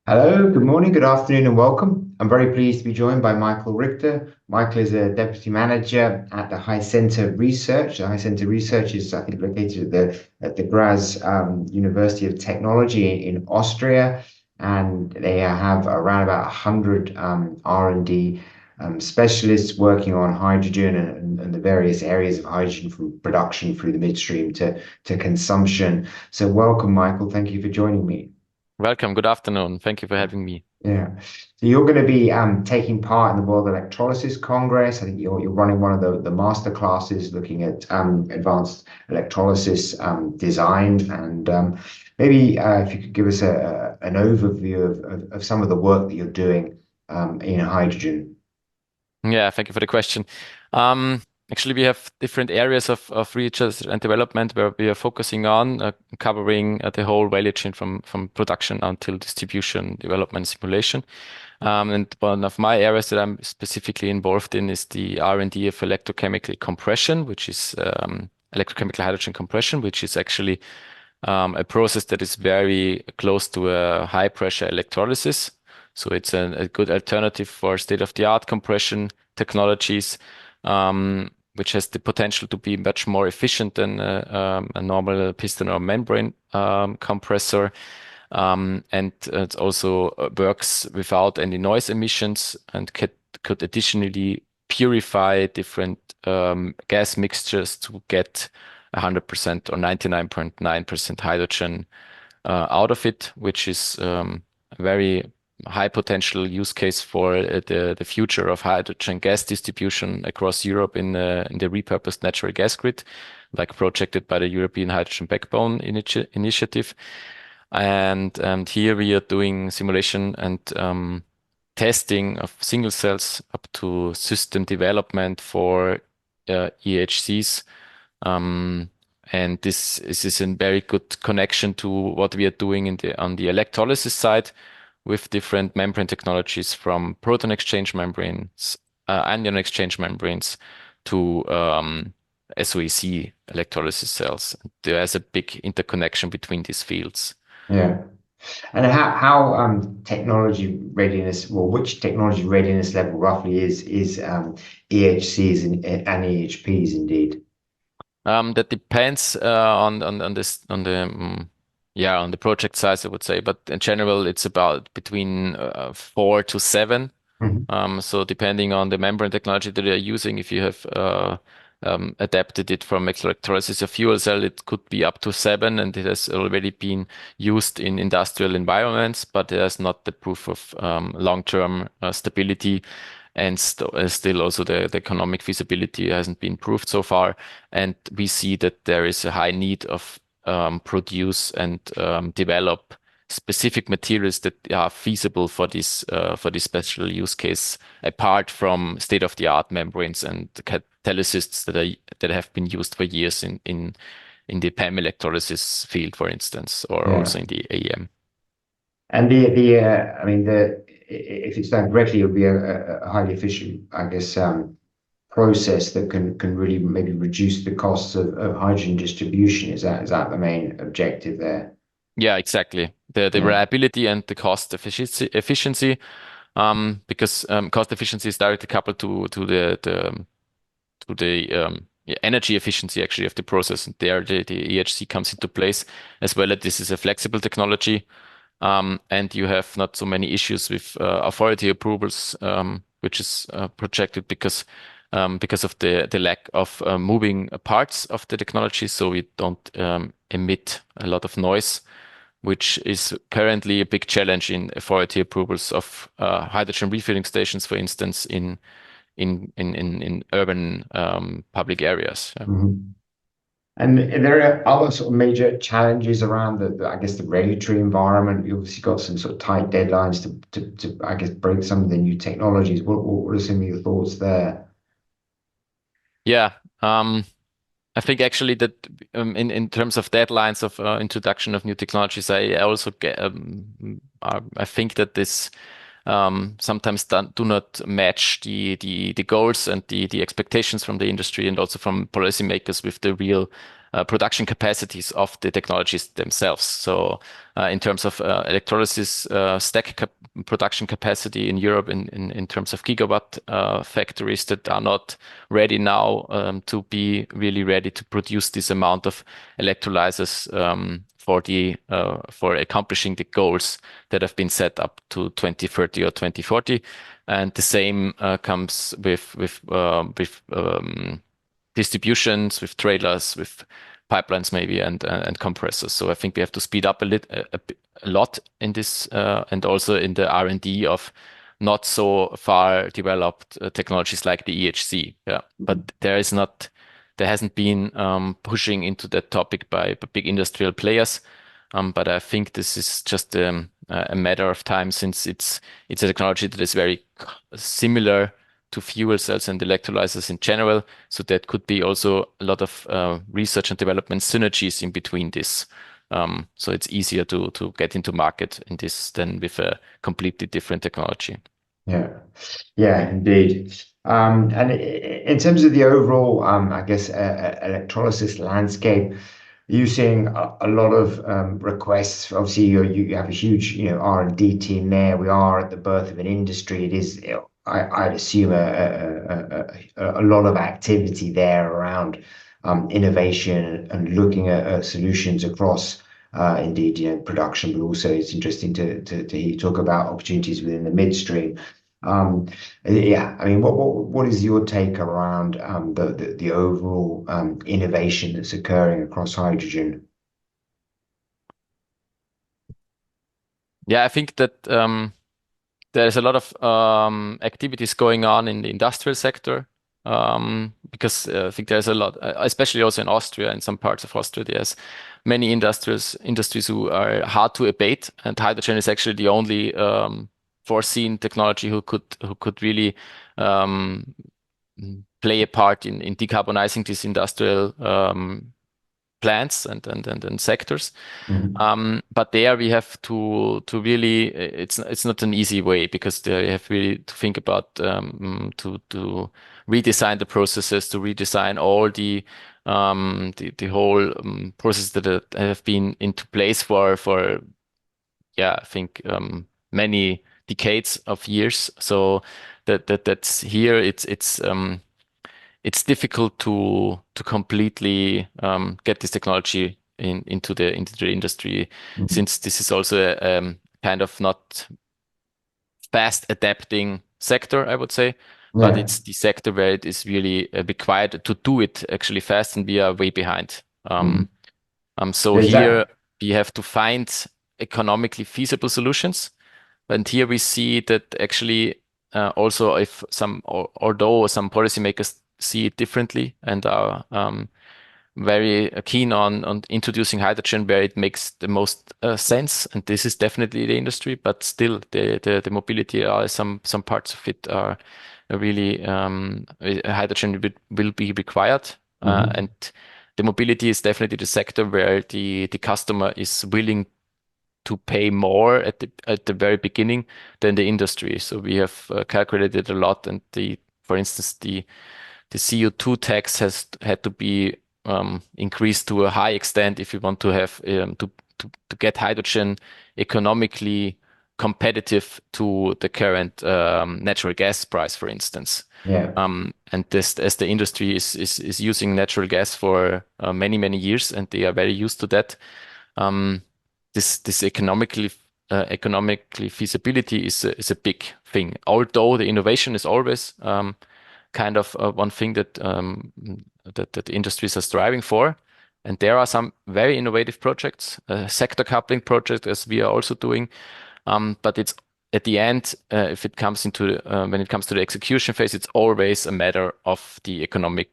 Hello, good morning, good afternoon, and welcome. I'm very pleased to be joined by Michael Richter. Michael is a deputy manager at the HyCentA Research. The HyCentA Research is, I think, located at the Graz University of Technology in Austria, and they have around about 100 R&D specialists working on hydrogen and the various areas of hydrogen from production through the midstream to consumption. So, welcome, Michael. Thank you for joining me. Welcome. Good afternoon. Thank you for having me. Yeah. So you're going to be taking part in the World Electrolysis Congress. I think you're running one of the master classes looking at advanced electrolysis design. And maybe if you could give us an overview of some of the work that you're doing in hydrogen. Yeah, thank you for the question. Um, Actually, we have different areas of research and development where we are focusing on covering the whole value chain from production until distribution, development, simulation. And one of my areas that I'm specifically involved in is the R&D of electrochemical compression, which is electrochemical hydrogen compression, which is actually a process that is very close to a high pressure electrolysis. So it's a good alternative for state-of-the-art compression technologies, which has the potential to be much more efficient than a normal piston or membrane compressor. And it also works without any noise emissions and could additionally purify different gas mixtures to get 100% or 99.9% hydrogen out of it, which is a very high potential use case for the future of hydrogen gas distribution across Europe in the repurposed natural gas grid, like projected by the European Hydrogen Backbone Initiative. And here we are doing simulation and testing of single cells up to system development for EHCs. Um, and this is a very good connection to what we are doing on the electrolysis side with different membrane technologies from proton exchange membranes, anion exchange membranes to SOEC electrolysis cells. There's a big interconnection between these fields. Yeah. And how technology readiness, well, which technology readiness level roughly is EHCs and EHPs indeed? That depends on this on the yeah, on the project size, I would say, but in general it's about between 4 to 7. Mhm. So depending on the membrane technology that you're using, if you have adapted it from electrolysis or fuel cell, it could be up to 7, and it has already been used in industrial environments, but there's not the proof of long-term stability, and still also the economic feasibility hasn't been proved so far. And we see that there is a high need of produce and develop specific materials that are feasible for this special use case, apart from state-of-the-art membranes and catalysts that have been used for years in the PEM electrolysis field, for instance, or Yeah. also in the AEM. And I mean, if it's done correctly, it'll be a highly efficient, I guess, process that can really maybe reduce the costs of hydrogen distribution. Is that the main objective there? Yeah, exactly. The Yeah. reliability and the cost efficiency, because cost efficiency is directly coupled to the yeah, energy efficiency actually of the process. And there the EHC comes into place as well. That this is a flexible technology, and you have not so many issues with authority approvals, which is projected because of the lack of moving parts of the technology. So we don't emit a lot of noise, which is currently a big challenge in authority approvals of hydrogen refilling stations, for instance, in urban public areas. Yeah. Mhm. And there are other sort of major challenges around I guess, the regulatory environment. You obviously got some sort of tight deadlines to I guess, break some of the new technologies. What are some of your thoughts there? Yeah, I think actually that in terms of deadlines of introduction of new technologies, I also get I think that this sometimes do not match the goals and the expectations from the industry and also from policymakers with the real production capacities of the technologies themselves. So in terms of electrolysis production capacity in Europe in terms of gigawatt factories that are not ready now to be really ready to produce this amount of electrolyzers for accomplishing the goals that have been set up to 2030 or 2040. And the same comes with distributions, with trailers, with pipelines maybe, and compressors. So I think we have to speed up a lot in this, and also in the R&D of not so far developed technologies like the EHC. Yeah, but there hasn't been pushing into that topic by big industrial players. But I think this is just a matter of time since it's a technology that is very similar to fuel cells and electrolyzers in general. So that could be also a lot of research and development synergies in between this. So it's easier to get into market in this than with a completely different technology. Yeah, yeah, indeed. And in terms of the overall, I guess, electrolysis landscape, you're seeing a lot of requests. Obviously, you have a huge, R&D team there. We are at the birth of an industry. It is, I'd assume, a lot of activity there around innovation and looking at solutions across. Indeed, production, but also it's interesting to hear you talk about opportunities within the midstream. Yeah, I mean, what is your take around the overall innovation that's occurring across hydrogen? Yeah, I think that there's a lot of activities going on in the industrial sector because I think there's a lot, especially also in Austria, in some parts of Austria, there's many industries who are hard to abate, and hydrogen is actually the only foreseen technology who could really um, play a part in decarbonizing these industrial plants and sectors. Mhm. But there we have to really it's not an easy way because there you have really to think about to redesign the processes, to redesign all the whole process that have been into place for yeah, I think many decades of years. So that's here it's difficult to completely get this technology into the industry, Mhm. since this is also a kind of not fast adapting sector, I would say, but Yeah. it's the sector where it is really required to do it actually fast, and we are way behind. Mhm. So Is here that? we have to find economically feasible solutions. And here we see that actually also if although some policymakers see it differently and are very keen on introducing hydrogen where it makes the most sense, and this is definitely the industry, but still the mobility some parts of it are really hydrogen will be required, Mhm. and the mobility is definitely the sector where the customer is willing to pay more at the very beginning than the industry. So we have calculated a lot, and for instance, the CO2 tax has had to be increased to a high extent if you want to have to get hydrogen economically competitive to the current natural gas price, for instance. Yeah. And this, as the industry is using natural gas for many years, and they are very used to that. Um, this economically feasibility is a big thing. Although the innovation is always kind of one thing that industries are striving for, and there are some very innovative projects, sector coupling project as we are also doing. But it's at the end, if it comes into when it comes to the execution phase, it's always a matter of the economic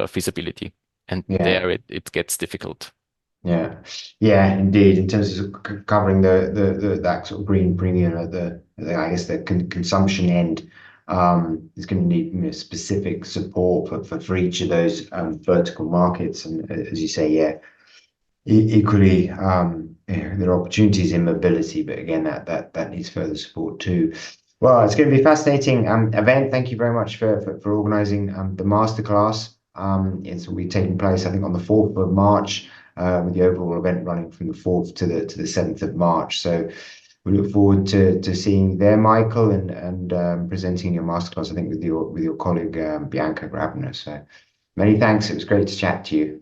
feasibility, and Yeah. there it gets difficult. Yeah, yeah, indeed. In terms of covering the that sort of green premium at I guess the consumption end, is going to need, specific support for each of those vertical markets. And as you say, yeah, equally, there are opportunities in mobility, but again, that needs further support too. Well, it's going to be a fascinating event. Thank you very much for organising the masterclass. It's will be taking place, I think, on the 4th of March, with the overall event running from the 4th to the 7th of March. So we look forward to seeing you there, Michael, and presenting your masterclass, I think, with your colleague Bianca Grabner. So many thanks. It was great to chat to you.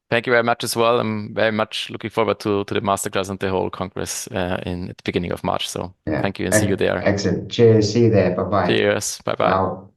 Thank you very much as well. I'm very much looking forward to the masterclass and the whole congress in at the beginning of March. So Yeah, thank you and see you there. excellent. Cheers. See you there. Bye bye. Cheers. Bye bye. Ciao.